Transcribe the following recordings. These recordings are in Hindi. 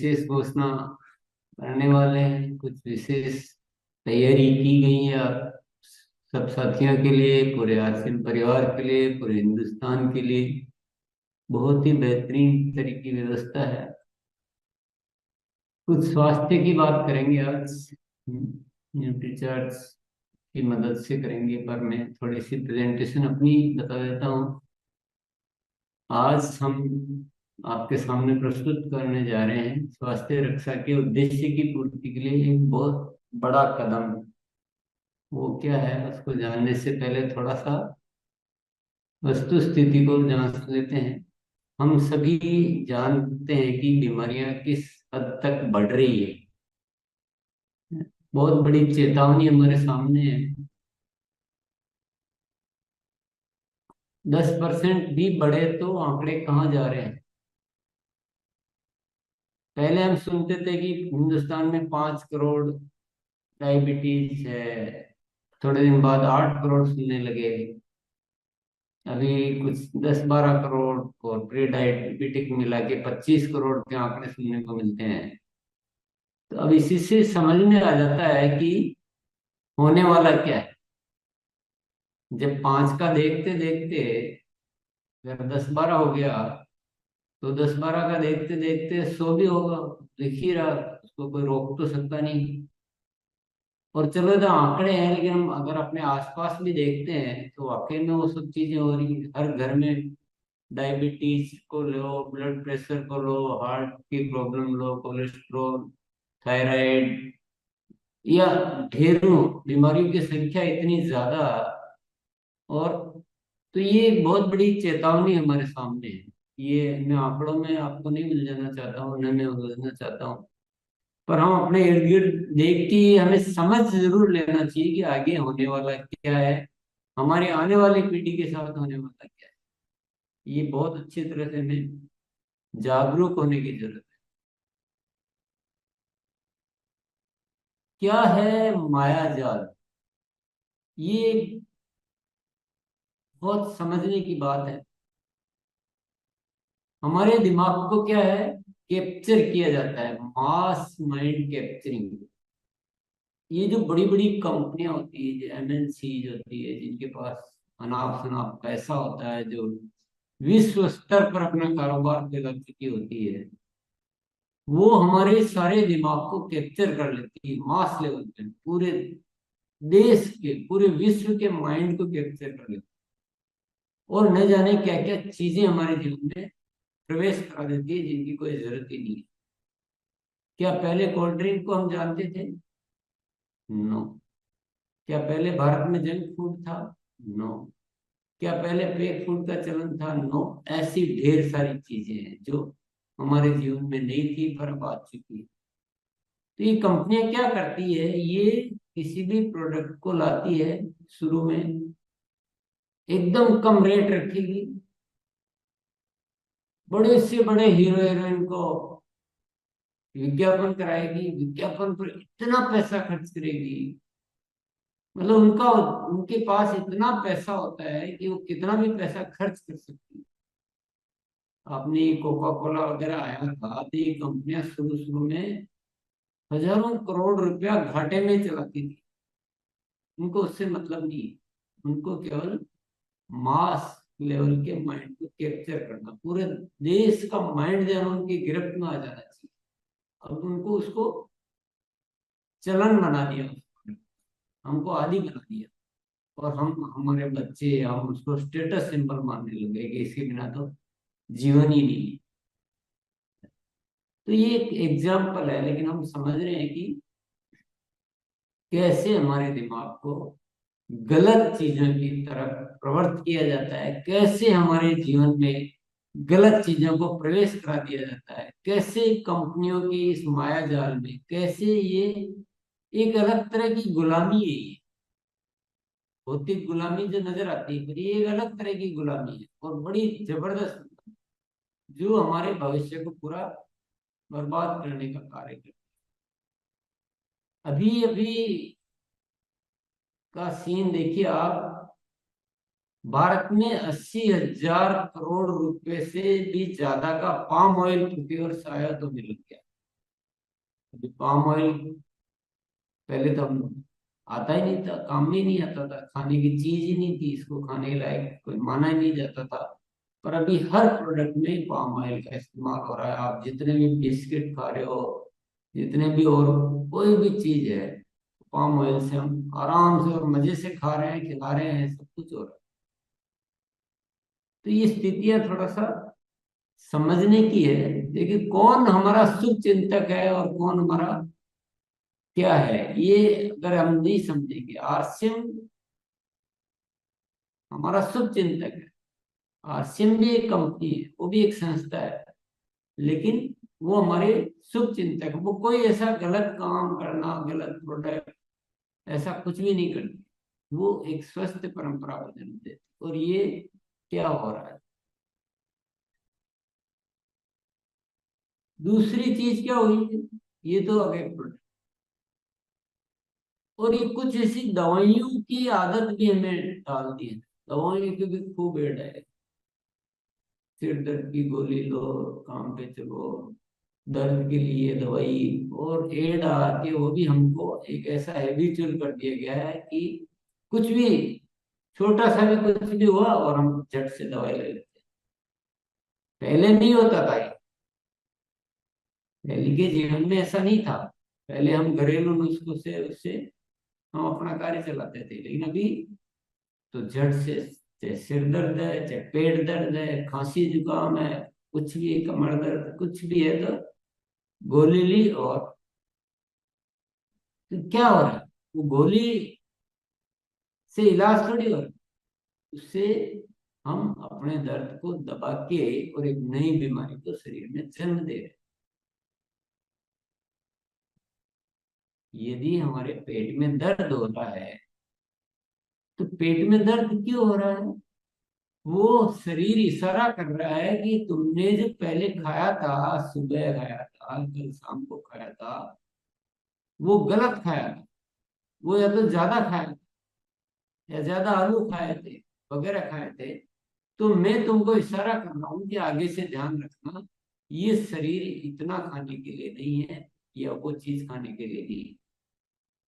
विशेष घोषणा करने वाले हैं, कुछ विशेष तैयारी की गई है सब साथियों के लिए, पूरे आसिम परिवार के लिए, पूरे हिंदुस्तान के लिए। बहुत ही बेहतरीन तरह की व्यवस्था है। कुछ स्वास्थ्य की बात करेंगे आज, न्यूट्रीचार्ट्स की मदद से करेंगे, पर मैं थोड़ी सी प्रेजेंटेशन अपनी बता देता हूँ। आज हम आपके सामने प्रस्तुत करने जा रहे हैं स्वास्थ्य रक्षा के उद्देश्य की पूर्ति के लिए एक बहुत बड़ा कदम। वो क्या है उसको जानने से पहले थोड़ा सा वस्तु स्थिति को जांच लेते हैं। हम सभी जानते हैं कि बीमारियां किस हद तक बढ़ रही है। बहुत बड़ी चेतावनी हमारे सामने है। 10% भी बढ़े तो आंकड़े कहाँ जा रहे हैं। पहले हम सुनते थे कि हिंदुस्तान में 5 करोड़ डायबिटीज है, थोड़े दिन बाद 8 करोड़ सुनने लगे। अभी कुछ 10-12 करोड़ और प्री डायबिटिक मिला के 25 करोड़ के आंकड़े सुनने को मिलते हैं। तो अब इसी से समझ में आ जाता है कि होने वाला क्या है। जब 5 का देखते देखते अगर 10-12 हो गया, तो 10-12 का देखते देखते 100 भी होगा। दिख ही रहा, उसको कोई रोक तो सकता नहीं। और चलो तो आंकड़े हैं, लेकिन हम अगर अपने आसपास भी देखते हैं तो वाकई में वो सब चीजें हो रही हैं। हर घर में डायबिटीज को लो, ब्लड प्रेशर को लो, हार्ट की प्रॉब्लम लो, कोलेस्ट्रॉल, थायराइड, या ढेरों बीमारियों की संख्या इतनी ज्यादा। और तो ये बहुत बड़ी चेतावनी हमारे सामने है। ये मैं आंकड़ों में आपको नहीं मिल जाना चाहता हूँ, न मैं उलझना चाहता हूँ, पर हम अपने इर्द गिर्द देख के हमें समझ जरूर लेना चाहिए कि आगे होने वाला क्या है, हमारी आने वाली पीढ़ी के साथ होने वाला क्या है। ये बहुत अच्छी तरह से हमें जागरूक होने की जरूरत है। क्या है माया जाल? ये बहुत समझने की बात है। हमारे दिमाग को क्या है, कैप्चर किया जाता है, मास माइंड कैप्चरिंग। ये जो बड़ी बड़ी कंपनियां होती है, जो एमएनसी होती है, जिनके पास अनाप शनाप पैसा होता है, जो विश्व स्तर पर अपना कारोबार फैला चुकी होती है, वो हमारे सारे दिमाग को कैप्चर कर लेती है मास लेवल पे। पूरे देश के, पूरे विश्व के माइंड को कैप्चर कर लेती है, और न जाने क्या क्या चीजें हमारे जीवन में प्रवेश करा देती है जिनकी कोई जरूरत ही नहीं है। क्या पहले कोल्ड ड्रिंक को हम जानते थे? नो। क्या पहले भारत में जंक फूड था? नो। क्या पहले पेक फूड का चलन था? नो। ऐसी ढेर सारी चीजें हैं जो हमारे जीवन में नहीं थी पर अब आ चुकी है। तो ये कंपनियां क्या करती है, ये किसी भी प्रोडक्ट को लाती है, शुरू में एकदम कम रेट रखेगी, बड़े से बड़े हीरो हीरोइन को विज्ञापन कराएगी, विज्ञापन पर इतना पैसा खर्च करेगी। मतलब उनका उनके पास इतना पैसा होता है कि वो कितना भी पैसा खर्च कर सकती है। आपने कोका कोला वगैरह आया था तो ये कंपनियां शुरू शुरू में हजारों करोड़ रुपया घाटे में चलाती थी। उनको उससे मतलब नहीं है। उनको केवल मास लेवल के माइंड को कैप्चर करना, पूरे देश का माइंड जो है उनकी गिरफ्त में आ जाना चाहिए। अब उनको उसको चलन बना दिया, हमको आदी बना दिया, और हम हमारे बच्चे हम उसको स्टेटस सिंबल मानने लगे कि इसके बिना तो जीवन ही नहीं है। तो ये एक एग्जाम्पल है, लेकिन हम समझ रहे हैं कि कैसे हमारे दिमाग को गलत चीजों की तरफ प्रवृत्त किया जाता है, कैसे हमारे जीवन में गलत चीजों को प्रवेश करा दिया जाता है, कैसे कंपनियों की इस माया जाल में, कैसे ये एक अलग तरह की गुलामी है। ये भौतिक गुलामी जो नजर आती है, पर ये एक अलग तरह की गुलामी है और बड़ी जबरदस्त, जो हमारे भविष्य को पूरा बर्बाद करने का कार्य करती है। अभी अभी का सीन देखिए आप। भारत में 80,000 करोड़ रुपए से भी ज्यादा का पाम ऑयल प्रोक्योर शायद तो मिल गया। अभी पाम ऑयल पहले तो हम आता ही नहीं था, काम में ही नहीं आता था, खाने की चीज ही नहीं थी, इसको खाने के लायक कोई माना ही नहीं जाता था। पर अभी हर प्रोडक्ट में पाम ऑयल का इस्तेमाल हो रहा है। आप जितने भी बिस्किट खा रहे हो, जितने भी और कोई भी चीज है, पाम ऑयल से हम आराम से और मजे से खा रहे हैं, खिला रहे हैं, सब कुछ हो रहा है। तो ये स्थितियां थोड़ा सा समझने की है। देखिए कौन हमारा शुभ चिंतक है और कौन हमारा क्या है, ये अगर हम नहीं समझेंगे। आरसीएम हमारा शुभ चिंतक है। आरसीएम भी एक कंपनी है, वो भी एक संस्था है, लेकिन वो हमारे शुभ चिंतक है। वो कोई ऐसा गलत काम करना, गलत प्रोडक्ट, ऐसा कुछ भी नहीं करती। वो एक स्वस्थ परंपरा को जन्म देती। और ये क्या हो रहा है, दूसरी चीज क्या हुई है, ये तो आ गए प्रोडक्ट। और ये कुछ ऐसी दवाइयों की आदत भी हमें डालती है। दवाइयों की भी खूब एड है। सिर दर्द की गोली लो, काम पे चलो, दर्द के लिए दवाई। और एड आके वो भी हमको एक ऐसा हैबिचुअल कर दिया गया है कि कुछ भी, छोटा सा भी कुछ भी हुआ और हम झट से दवाई ले लेते हैं। पहले नहीं होता था ये। पहले के जीवन में ऐसा नहीं था। पहले हम घरेलू नुस्खों से उससे हम अपना कार्य चलाते थे। लेकिन अभी तो झट से, चाहे सिर दर्द है, चाहे पेट दर्द है, खांसी जुकाम है, कुछ भी, कमर दर्द, कुछ भी है तो गोली ली। और तो क्या हो रहा है, वो गोली से इलाज थोड़ी हो रहा है। उससे हम अपने दर्द को दबा के और एक नई बीमारी को शरीर में जन्म दे रहे हैं। यदि हमारे पेट में दर्द हो रहा है, तो पेट में दर्द क्यों हो रहा है? वो शरीर इशारा कर रहा है कि तुमने जो पहले खाया था, सुबह खाया था, कल शाम को खाया था, वो गलत खाया था। वो या तो ज्यादा खाया था, या ज्यादा आलू खाए थे, वगैरह खाए थे। तो मैं तुमको इशारा कर रहा हूँ कि आगे से ध्यान रखना, ये शरीर इतना खाने के लिए नहीं है, या वो चीज खाने के लिए नहीं है।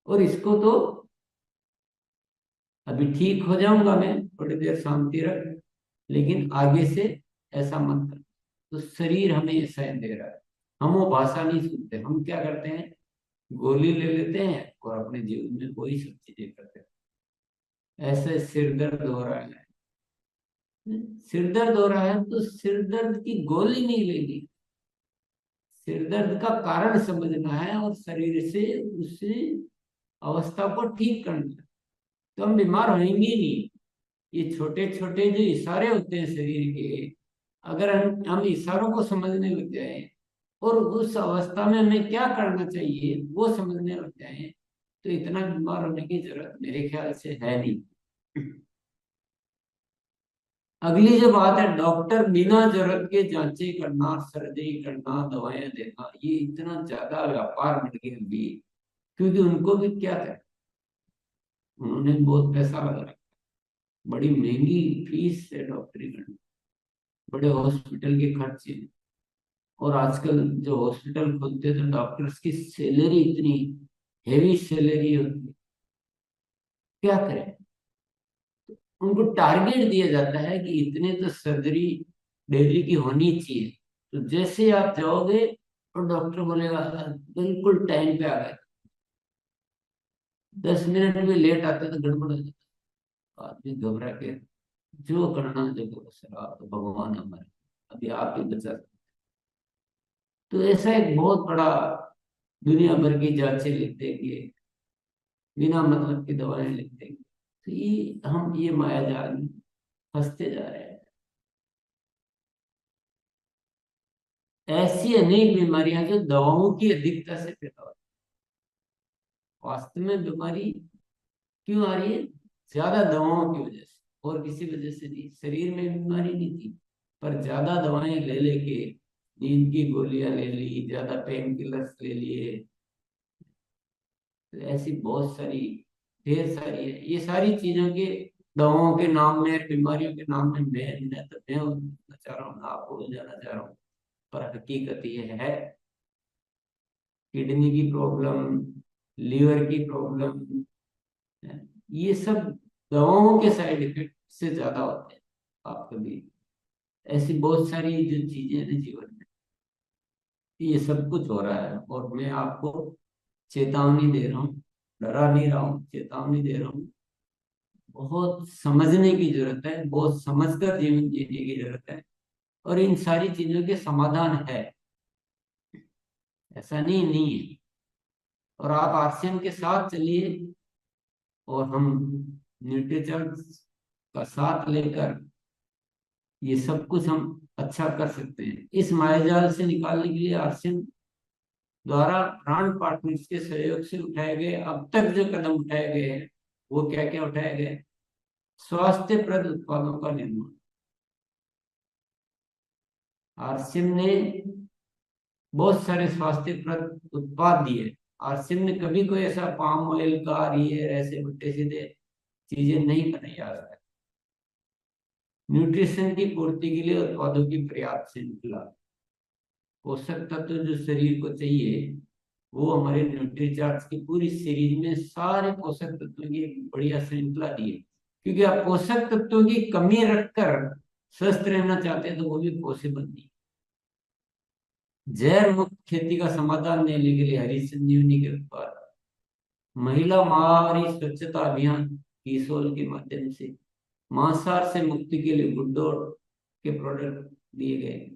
और इसको तो अभी ठीक हो जाऊंगा मैं, थोड़ी देर शांति रख, लेकिन आगे से ऐसा मत कर। तो शरीर हमें ऐसा दे रहा है। हम वो भाषा नहीं सुनते, हम क्या करते हैं, गोली ले लेते हैं और अपने जीवन में वही सब चीजें करते हैं। ऐसे सिर दर्द हो रहा है, सिर दर्द हो रहा है तो सिर दर्द की गोली नहीं लेनी, सिर दर्द का कारण समझना है और शरीर से उस अवस्था को ठीक करना है। तो हम बीमार होंगे ही नहीं। ये छोटे छोटे जो इशारे होते हैं शरीर के, अगर हम इशारों को समझने लग जाए और उस अवस्था में हमें क्या करना चाहिए वो समझने लग जाए, तो इतना बीमार होने की जरूरत मेरे ख्याल से है नहीं। अगली जो बात है, डॉक्टर बिना जरूरत के जांचें करना, सर्जरी करना, दवाएं देना, ये इतना ज्यादा व्यापार बढ़ गया अभी। क्योंकि उनको भी क्या है, उन्होंने बहुत पैसा लगा रखा है। बड़ी महंगी फीस है डॉक्टरी करनी, बड़े हॉस्पिटल के खर्चे। और आजकल जो हॉस्पिटल खुलते हैं तो डॉक्टर्स की सैलरी इतनी हेवी सैलरी होती है, क्या करें। उनको टारगेट दिया जाता है कि इतने तो सर्जरी डेली की होनी चाहिए। तो जैसे आप जाओगे और डॉक्टर बोलेगा बिल्कुल टाइम पे आ गए, 10 मिनट भी लेट आते तो गड़बड़ हो जाता। आदमी घबरा के जो करना जो करो सर, आप तो भगवान हमारे, अभी आप ही बचा सकते। तो ऐसा एक बहुत बड़ा, दुनिया भर की जांचें लिख देंगे, बिना मतलब की दवाएं लिख देंगे। तो ये हम ये माया जाल में फंसते जा रहे हैं। ऐसी अनेक बीमारियां जो दवाओं की अधिकता से पैदा होती हैं। वास्तव में बीमारी क्यों आ रही है, ज्यादा दवाओं की वजह से, और किसी वजह से नहीं। शरीर में बीमारी नहीं थी, पर ज्यादा दवाएं ले लेके, नींद की गोलियां ले ली, ज्यादा पेन किलर्स ले लिए, तो ऐसी बहुत सारी, ढेर सारी है। ये सारी चीजों के, दवाओं के नाम में, बीमारियों के नाम में मैं उलझना चाह रहा हूँ, ना आपको उलझाना चाह रहा हूँ। पर हकीकत ये है किडनी की प्रॉब्लम, लीवर की प्रॉब्लम, ये सब दवाओं के साइड इफेक्ट से ज्यादा होते हैं। आप कभी ऐसी बहुत सारी जो चीजें हैं जीवन में, ये सब कुछ हो रहा है और मैं आपको चेतावनी दे रहा हूँ, डरा नहीं रहा हूँ, चेतावनी दे रहा हूँ। बहुत समझने की जरूरत है, बहुत समझकर जीवन जीने की जरूरत है, और इन सारी चीजों के समाधान है, ऐसा नहीं है। और आप आरसीएम के साथ चलिए, और हम न्यूट्रीचर्ज का साथ लेकर ये सब कुछ हम अच्छा कर सकते हैं। इस मायाजाल से निकालने के लिए आरसीएम द्वारा ब्रांड पार्टनर्स के सहयोग से उठाए गए अब तक जो कदम उठाए गए हैं, वो क्या क्या उठाए गए? स्वास्थ्यप्रद उत्पादों का निर्माण। आरसीएम ने बहुत सारे स्वास्थ्यप्रद उत्पाद दिए। आरसीएम ने कभी कोई ऐसा पाम ऑयल का ये ऐसे उल्टे सीधे चीजें नहीं बनाई आज तक। न्यूट्रिशन की पूर्ति के लिए उत्पादों की पर्याप्त श्रृंखला, पोषक तत्व जो शरीर को चाहिए वो हमारे न्यूट्रीचार्ट की पूरी सीरीज में सारे पोषक तत्वों की एक बढ़िया श्रृंखला दी है। क्योंकि आप पोषक तत्वों की कमी रखकर स्वस्थ रहना चाहते हैं तो वो भी पॉसिबल नहीं। जैव मुक्त खेती का समाधान देने के लिए हरी संजीवनी के उत्पाद, महिला माहवारी स्वच्छता अभियान किशोर के माध्यम से, मांसाहार से मुक्ति के लिए गुड्डोर के प्रोडक्ट दिए गए,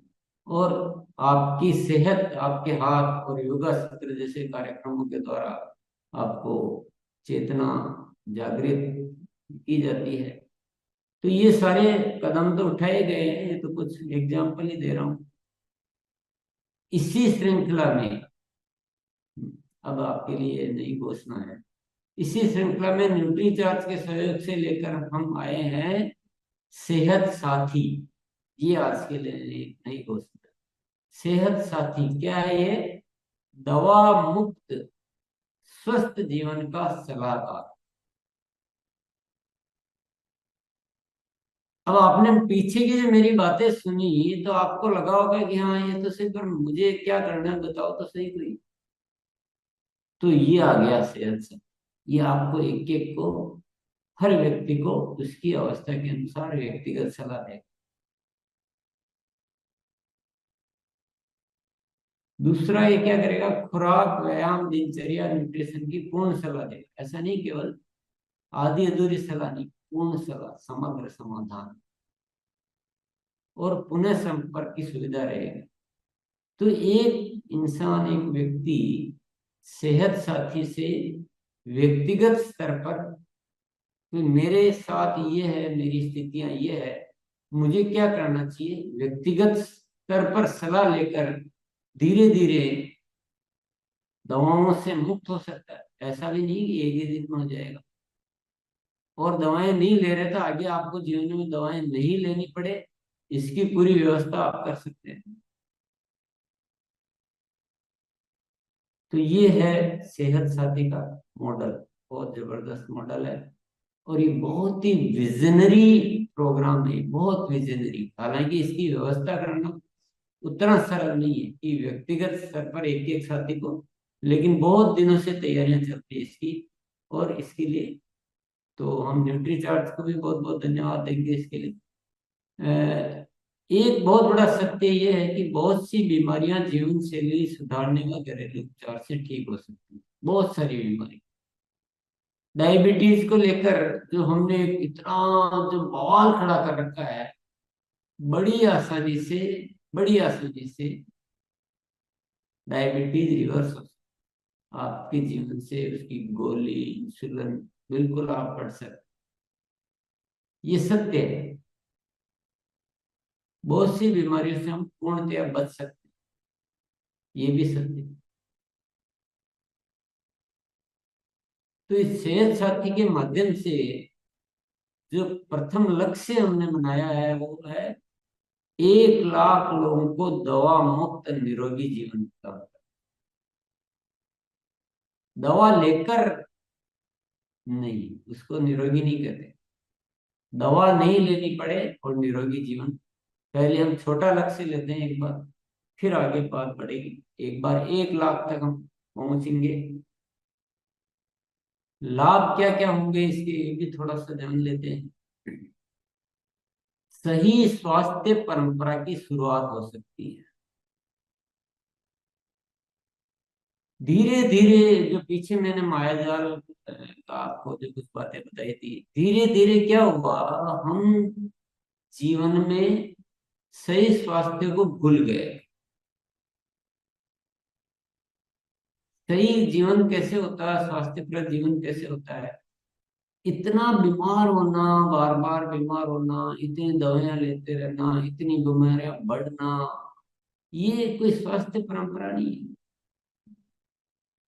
और आपकी सेहत आपके हाथ और योगा सत्र जैसे कार्यक्रमों के द्वारा आपको चेतना जागृत की जाती है। तो ये सारे कदम तो उठाए गए हैं, ये तो कुछ एग्जाम्पल ही दे रहा हूँ। इसी श्रृंखला में अब आपके लिए नई घोषणा है। इसी श्रृंखला में न्यूट्री चार्ज के सहयोग से लेकर हम आए हैं सेहत साथी। ये आज के लिए एक नई घोषणा। सेहत साथी क्या है? ये दवा मुक्त स्वस्थ जीवन का सलाहकार। अब आपने पीछे की जो मेरी बातें सुनी तो आपको लगा होगा कि हाँ ये तो सही, पर मुझे क्या करना है बताओ तो सही कोई। तो ये आ गया सेहत से। ये आपको एक एक को, हर व्यक्ति को उसकी अवस्था के अनुसार व्यक्तिगत सलाह देगा। दूसरा ये क्या करेगा? खुराक, व्यायाम, दिनचर्या, न्यूट्रिशन की पूर्ण सलाह देगा। ऐसा नहीं केवल आधी अधूरी सलाह नहीं, पूर्ण सलाह, समग्र समाधान, और पुनः संपर्क की सुविधा रहेगी। तो एक इंसान, एक व्यक्ति सेहत साथी से व्यक्तिगत स्तर पर कि मेरे साथ ये है, मेरी स्थितियां ये है, मुझे क्या करना चाहिए, व्यक्तिगत स्तर पर सलाह लेकर धीरे धीरे दवाओं से मुक्त हो सकता है। ऐसा भी नहीं कि एक ही दिन में हो जाएगा। और दवाएं नहीं ले रहे तो आगे आपको जीवन में दवाएं नहीं लेनी पड़े, इसकी पूरी व्यवस्था आप कर सकते हैं। तो ये है सेहत साथी का मॉडल। बहुत जबरदस्त मॉडल है, और ये बहुत ही विजनरी प्रोग्राम है, बहुत विजनरी। हालांकि इसकी व्यवस्था करना उतना सरल नहीं है कि व्यक्तिगत स्तर पर एक एक साथी को, लेकिन बहुत दिनों से तैयारियां चलती है इसकी। और इसके लिए तो हम न्यूट्री चार्ट को भी बहुत बहुत धन्यवाद देंगे इसके लिए। अ, एक बहुत बड़ा सत्य यह है कि बहुत सी बीमारियां जीवन शैली सुधारने व घरेलू उपचार से ठीक हो सकती हैं। बहुत सारी बीमारी, डायबिटीज को लेकर जो हमने इतना जो बवाल खड़ा कर रखा है, बड़ी आसानी से, बड़ी आसानी से डायबिटीज रिवर्स हो सकती है। आपके जीवन से उसकी गोली, इंसुलिन बिल्कुल आप पढ़ सकते। ये सत्य है। बहुत सी बीमारियों से हम पूर्णतया बच सकते हैं, ये भी सत्य है। तो इस सेहत साथी के माध्यम से जो प्रथम लक्ष्य हमने बनाया है वो है 1 लाख लोगों को दवा मुक्त निरोगी जीवन का। दवा लेकर नहीं, उसको निरोगी नहीं कहते। दवा नहीं लेनी पड़े और निरोगी जीवन। पहले हम छोटा लक्ष्य लेते हैं एक बार, फिर आगे बात बढ़ेगी। एक बार 1 लाख तक हम पहुंचेंगे। लाभ क्या क्या होंगे इसके, ये भी थोड़ा सा जान लेते हैं। सही स्वास्थ्य परंपरा की शुरुआत हो सकती है। धीरे धीरे, जो पीछे मैंने मायाजाल का आपको जो कुछ बातें बताई थी, धीरे धीरे क्या हुआ, हम जीवन में सही स्वास्थ्य को भूल गए। सही जीवन कैसे होता है, स्वास्थ्यप्रद जीवन कैसे होता है? इतना बीमार होना, बार बार बीमार होना, इतनी दवाइयां लेते रहना, इतनी बीमारियां बढ़ना, ये कोई स्वास्थ्य परंपरा नहीं है।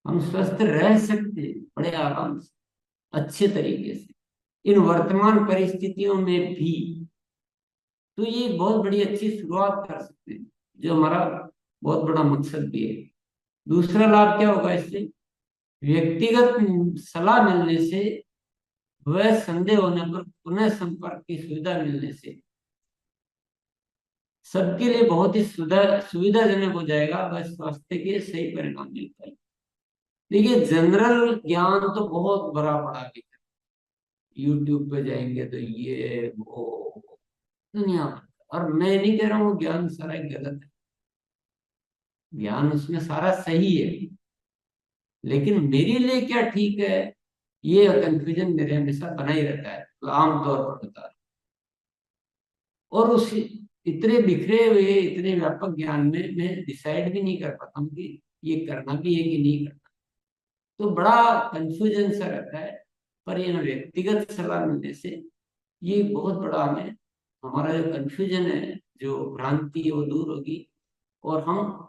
हम स्वस्थ रह सकते हैं बड़े आराम से, अच्छे तरीके से, इन वर्तमान परिस्थितियों में भी। तो ये एक बहुत बड़ी अच्छी शुरुआत कर सकते हैं, जो हमारा बहुत बड़ा मकसद भी है। दूसरा लाभ क्या होगा इससे? व्यक्तिगत सलाह मिलने से, वह संदेह होने पर पुनः संपर्क की सुविधा मिलने से सबके लिए बहुत ही सुविधाजनक हो जाएगा। वह स्वास्थ्य के सही परिणाम मिल पाएंगे। देखिए, जनरल ज्ञान तो बहुत बड़ा पड़ा है। यूट्यूब पे जाएंगे तो ये वो दुनिया भर का। और मैं नहीं कह रहा हूँ ज्ञान सारा गलत है, ज्ञान उसमें सारा सही है, लेकिन मेरे लिए क्या ठीक है, ये कंफ्यूजन मेरे हमेशा बना ही रहता है, आमतौर पर बता रहा हूं। और उस इतने बिखरे हुए, इतने व्यापक ज्ञान में मैं डिसाइड भी नहीं कर पाता हूँ कि ये करना भी है कि नहीं करना। तो बड़ा कंफ्यूजन सा रहता है। पर ये ना, व्यक्तिगत सलाह मिलने से ये बहुत बड़ा हमें, हमारा जो कंफ्यूजन है, जो भ्रांति है, वो दूर होगी। और हम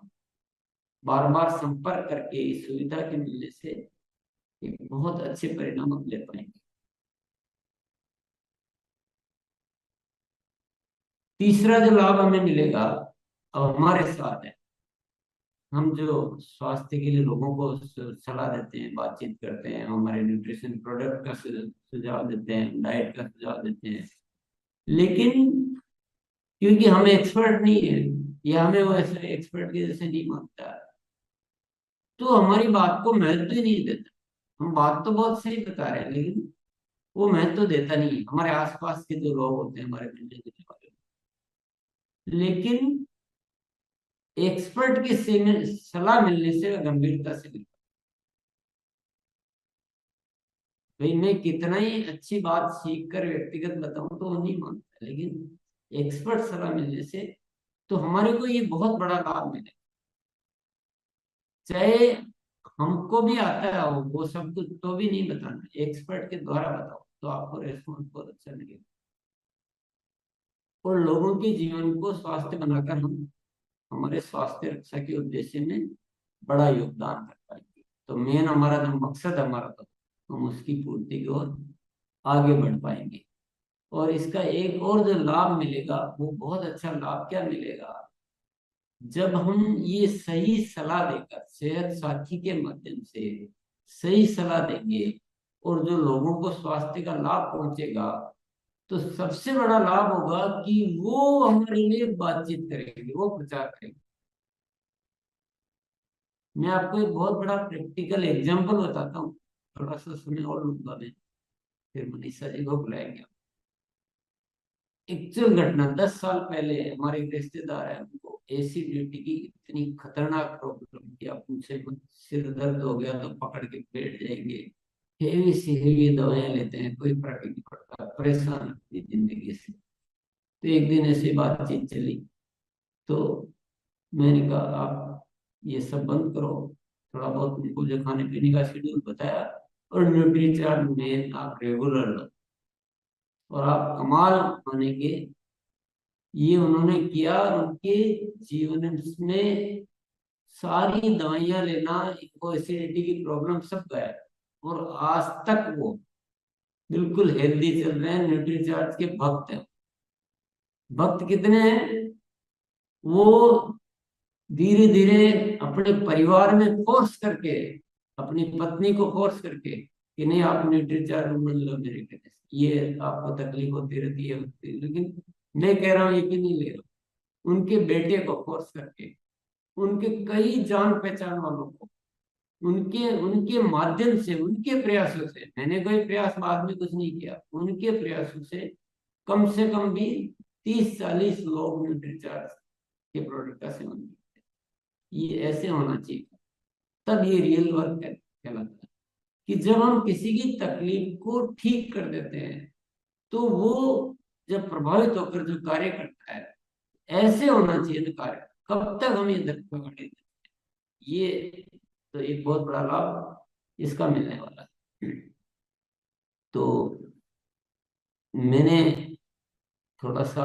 बार बार संपर्क करके इस सुविधा के मिलने से एक बहुत अच्छे परिणाम हम ले पाएंगे। तीसरा जो लाभ हमें मिलेगा, अब हमारे साथ है, हम जो स्वास्थ्य के लिए लोगों को सलाह देते हैं, बातचीत करते हैं, हमारे न्यूट्रिशन प्रोडक्ट का सुझाव देते हैं, डाइट का सुझाव देते हैं, लेकिन क्योंकि हम एक्सपर्ट नहीं है, या हमें वो ऐसे एक्सपर्ट के जैसे नहीं मानता, तो हमारी बात को महत्व ही नहीं देता। हम बात तो बहुत सही बता रहे हैं, लेकिन वो महत्व देता नहीं है, हमारे आसपास के जो लोग होते हैं, हमारे मिलने जुलने वाले। लेकिन एक्सपर्ट की सलाह मिलने से वह गंभीरता से मिलता है। भाई, मैं कितना ही अच्छी बात सीख कर व्यक्तिगत बताऊं तो वो नहीं मानता, लेकिन एक्सपर्ट सलाह मिलने से तो हमारे को ये बहुत बड़ा लाभ मिले। चाहे हमको भी आता है वो सब कुछ, तो भी नहीं बताना, एक्सपर्ट के द्वारा बताओ तो आपको रेस्पॉन्स बहुत अच्छा मिलेगा। और लोगों के जीवन को स्वास्थ्य बनाकर हम हमारे स्वास्थ्य रक्षा के उद्देश्य में बड़ा योगदान कर पाएंगे। तो मेन हमारा जो मकसद है हमारा, तो हम उसकी पूर्ति की ओर आगे बढ़ पाएंगे। और इसका एक और जो लाभ मिलेगा, वो बहुत अच्छा लाभ क्या मिलेगा, जब हम ये सही सलाह देकर सेहत साथी के माध्यम से सही सलाह देंगे, और जो लोगों को स्वास्थ्य का लाभ पहुंचेगा, तो सबसे बड़ा लाभ होगा कि वो हमारे लिए बातचीत करेंगे, वो प्रचार करेंगे। मैं आपको एक बहुत बड़ा प्रैक्टिकल एग्जांपल बताता हूँ, थोड़ा सा समय और लूंगा मैं, फिर मनीषा जी को बुलाएंगे। एक्चुअल घटना, 10 साल पहले हमारे एक रिश्तेदार है, उनको एसिडिटी की इतनी खतरनाक प्रॉब्लम थी, आप पूछे मत। सिर दर्द हो गया तो पकड़ के बैठ जाएंगे, हेवी से हेवी दवाएं लेते हैं, कोई फर्क नहीं पड़ता, परेशान अपनी जिंदगी से। तो एक दिन ऐसी बातचीत चली, तो मैंने कहा आप ये सब बंद करो, थोड़ा बहुत उनको जो खाने पीने का शेड्यूल बताया, और न्यूट्री चार्ट में आप रेगुलर लो, और आप कमाल मानेंगे, ये उन्होंने किया। और उनके जीवन में सारी दवाइयां लेना, इनको एसिडिटी की प्रॉब्लम सब गया, और आज तक वो बिल्कुल हेल्दी चल रहे हैं, न्यूट्रीचार्ज के भक्त हैं। भक्त कितने हैं वो, धीरे धीरे अपने परिवार में फोर्स करके, अपनी पत्नी को फोर्स करके कि नहीं आप न्यूट्रीचार्ज मान लो मेरे कहने से, ये आपको तकलीफ होती रहती है, लेकिन मैं कह रहा हूँ ये भी नहीं ले रहा हूँ। उनके बेटे को फोर्स करके, उनके कई जान पहचान वालों को, उनके उनके माध्यम से, उनके प्रयासों से, मैंने कोई प्रयास बाद में कुछ नहीं किया, उनके प्रयासों से कम भी 30-40 लोग न्यूट्रीचार्ज के प्रोडक्ट का सेवन करते हैं। ये ऐसे होना चाहिए, तब ये रियल वर्क कहलाता है। कि जब हम किसी की तकलीफ को ठीक कर देते हैं, तो वो जब प्रभावित होकर जो कार्य करता है, ऐसे होना चाहिए था कार्य। कब तक हम ये धक्का, ये तो एक बहुत बड़ा लाभ इसका मिलने वाला है। तो मैंने थोड़ा सा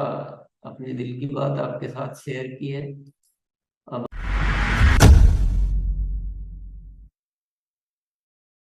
अपने दिल की बात आपके साथ शेयर की है।